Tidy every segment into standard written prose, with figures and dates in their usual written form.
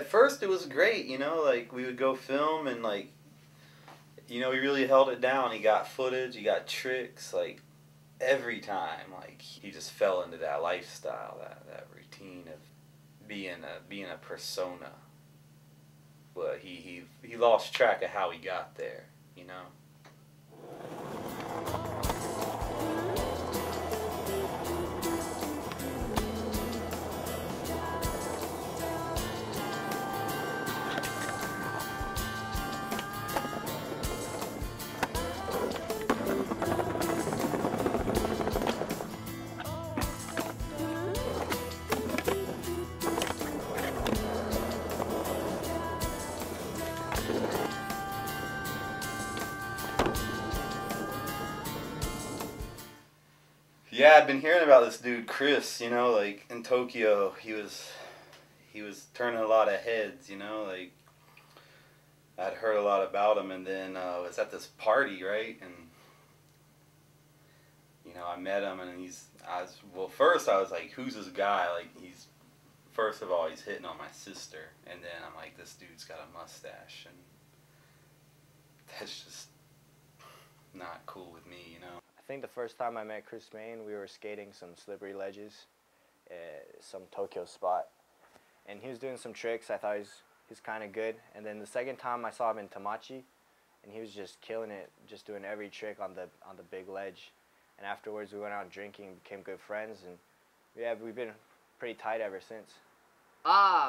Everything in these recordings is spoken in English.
At first it was great, you know, like we would go film and like, you know, he really held it down. He got footage, he got tricks, like every time, like he just fell into that lifestyle, that routine of being a persona. But he lost track of how he got there, you know. Yeah, I'd been hearing about this dude Chris, you know, like in Tokyo, he was turning a lot of heads, you know, like I'd heard a lot about him, and then I was at this party, right, and you know, I met him, and well, first I was like, who's this guy? Like, first of all, he's hitting on my sister, and then I'm like, this dude's got a mustache, and that's just not cool with me, you know. I think the first time I met Chris Main, we were skating some slippery ledges at some Tokyo spot, and he was doing some tricks. I thought he's kind of good. And then the second time I saw him in Tamachi, and he was just killing it, just doing every trick on the big ledge. And afterwards, we went out drinking, became good friends, and yeah, we've been pretty tight ever since.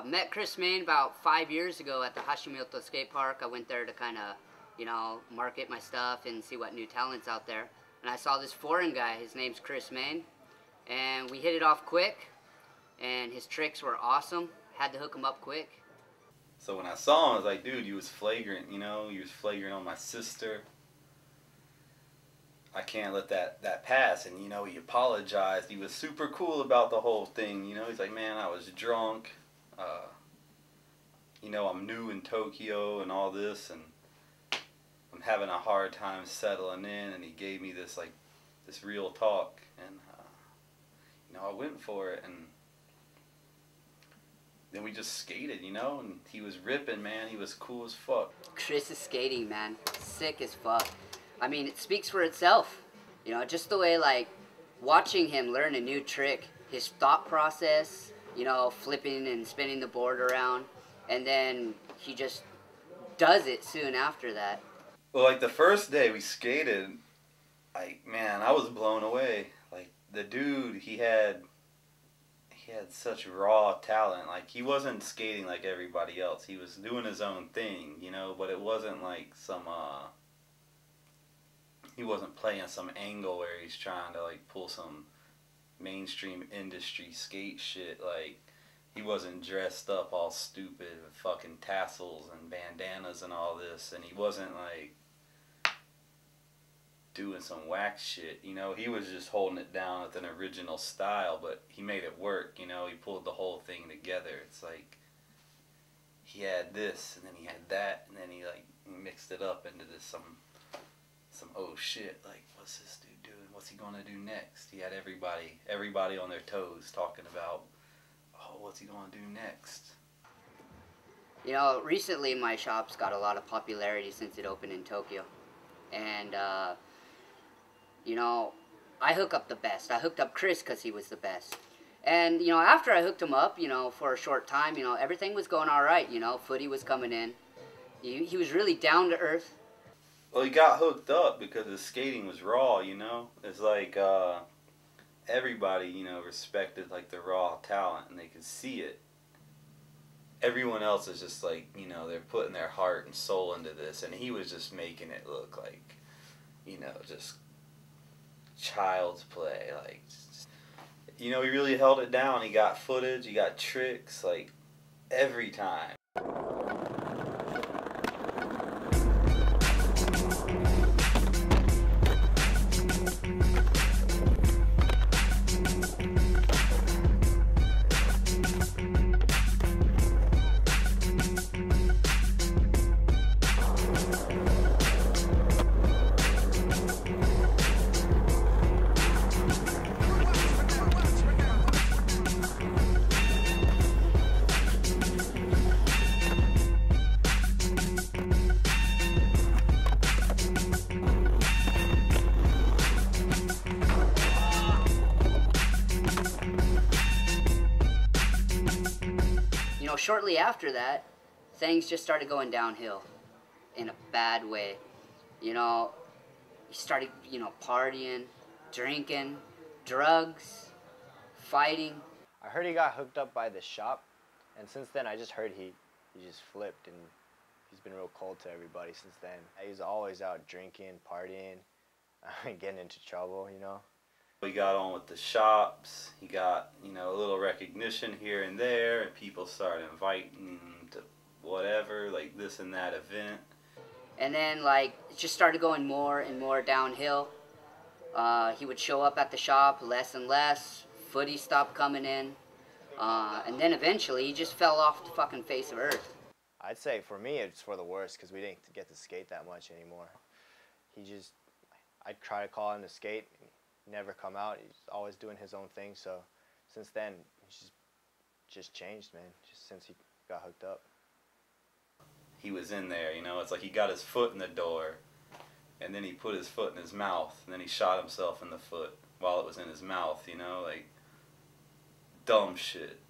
Met Chris Main about 5 years ago at the Hashimoto skate park. I went there to kind of, you know, market my stuff and see what new talent's out there. And I saw this foreign guy, his name's Chris Main, and we hit it off quick, and his tricks were awesome. Had to hook him up quick. So when I saw him, I was like, dude, he was flagrant, you know, he was flagrant on my sister. I can't let that pass, and you know, he apologized. He was super cool about the whole thing, you know, he's like, man, I was drunk, you know, I'm new in Tokyo and all this, and I'm having a hard time settling in, and he gave me this real talk, and you know, I went for it, and then we just skated, you know, and he was ripping, man. He was cool as fuck. Chris is skating, man, sick as fuck. I mean, it speaks for itself, you know, just the way, like, watching him learn a new trick, his thought process, you know, flipping and spinning the board around, and then he just does it soon after that. Well, like the first day we skated, like, man, I was blown away. Like, the dude, he had such raw talent. Like, he wasn't skating like everybody else. He was doing his own thing, you know, but it wasn't like some, he wasn't playing some angle where he's trying to, like, pull some mainstream industry skate shit. Like, he wasn't dressed up all stupid with fucking tassels and bandanas and all this, and he wasn't, like, doing some whack shit, you know. He was just holding it down with an original style, but he made it work, you know. He pulled the whole thing together. It's like he had this, and then he had that, and then he mixed it up into this some oh shit, like, what's this dude doing? What's he gonna do next? He had everybody on their toes talking about, oh, what's he gonna do next? You know, recently my shop's got a lot of popularity since it opened in Tokyo, and you know, I hook up the best. I hooked up Chris because he was the best. And, you know, after I hooked him up, you know, for a short time, you know, everything was going all right, you know. Footy was coming in. He was really down to earth. Well, he got hooked up because his skating was raw, you know. It's like everybody, you know, respected, like, the raw talent, and they could see it. Everyone else is just like, you know, they're putting their heart and soul into this, and he was just making it look like, you know, just child's play. Like, you know, he really held it down. He got footage, he got tricks, like, every time. shortly after that, things just started going downhill in a bad way. You know, he started, partying, drinking, drugs, fighting. I heard he got hooked up by the shop, and since then I just heard he just flipped, and he's been real cold to everybody since then. He's always out drinking, partying, getting into trouble, you know. He got on with the shops. He got, a little recognition here and there, and people started inviting him to whatever, like this and that event. And then, it just started going more and more downhill. He would show up at the shop less and less. Footy stopped coming in. And then eventually, he just fell off the fucking face of earth. I'd say for me, it's for the worst because we didn't get to skate that much anymore. I'd try to call him to skate. He'd never come out. He's always doing his own thing. So since then, he's just changed, man, just since he got hooked up. He was in there, it's like he got his foot in the door, and then he put his foot in his mouth, and then he shot himself in the foot while it was in his mouth, like dumb shit.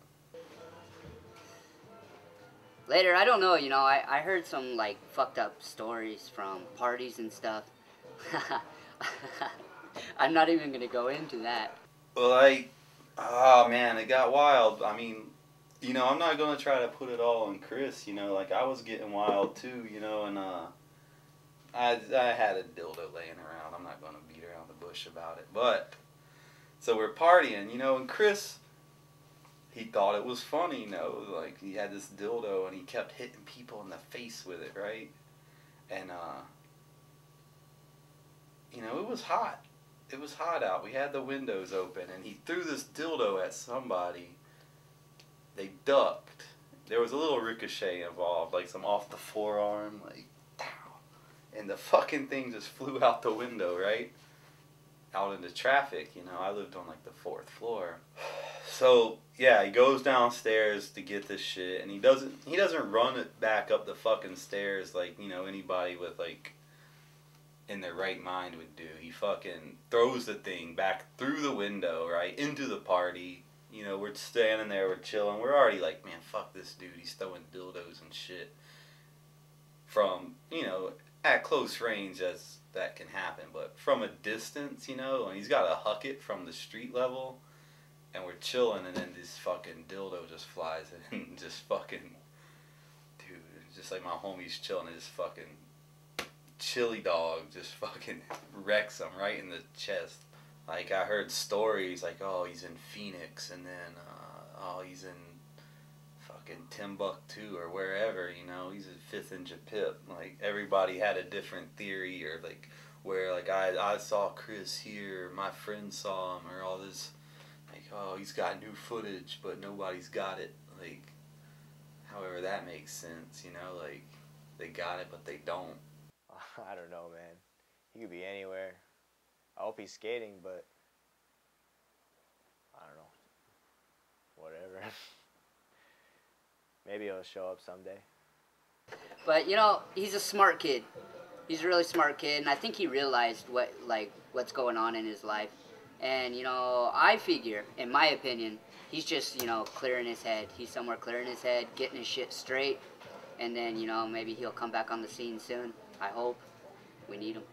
Later, I don't know, I heard some, fucked up stories from parties and stuff. I'm not even gonna go into that. Well, oh man, it got wild. I mean, I'm not gonna try to put it all on Chris, I was getting wild too, and I had a dildo laying around. I'm not gonna beat around the bush about it. But so we're partying, and Chris, he thought it was funny, like he had this dildo and he kept hitting people in the face with it, right? And it was hot. It was hot out. We had the windows open, and he threw this dildo at somebody. They ducked. There was a little ricochet involved, like some off the forearm, and the fucking thing just flew out the window, right? Out into traffic, I lived on the 4th floor. So, yeah, he goes downstairs to get this shit, and he doesn't run it back up the fucking stairs like, anybody with, in their right mind would do. He fucking throws the thing back through the window, right, into the party. We're standing there, we're chilling. We're already like, man, fuck this dude. He's throwing dildos and shit. From, at close range as that can happen. But from a distance, and he's got a huck it from the street level. And we're chilling, and then this fucking dildo just flies in and just fucking, dude, just like my homie's chilling, and this fucking chili dog just fucking wrecks him right in the chest. I heard stories oh, he's in Phoenix, and then, oh, he's in fucking Timbuktu or wherever, he's at 5th and Japip. Everybody had a different theory, or, where, I saw Chris here, my friend saw him, or all this, oh, he's got new footage, but nobody's got it. However that makes sense, they got it, but they don't. I don't know, man. He could be anywhere. I hope he's skating, but I don't know. Whatever. Maybe he'll show up someday. But he's a smart kid. He's a really smart kid, and I think he realized what's going on in his life. And I figure, in my opinion, he's just clearing his head. He's somewhere clearing his head, getting his shit straight, and then maybe he'll come back on the scene soon. I hope. We need him.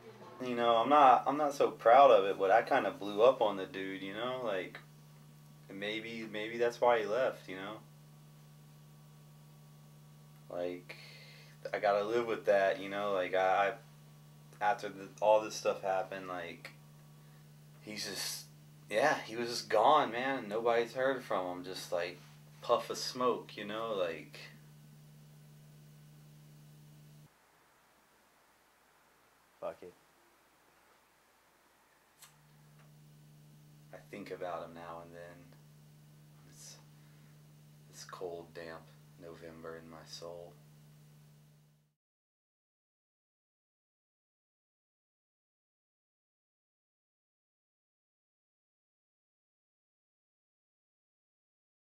I'm not so proud of it, but I kind of blew up on the dude, maybe that's why he left, I gotta live with that, I after all this stuff happened, he's just, yeah, he was just gone, man. Nobody's heard from him, just puff of smoke, Fuck it. I think about him now and then. It's cold, damp November in my soul.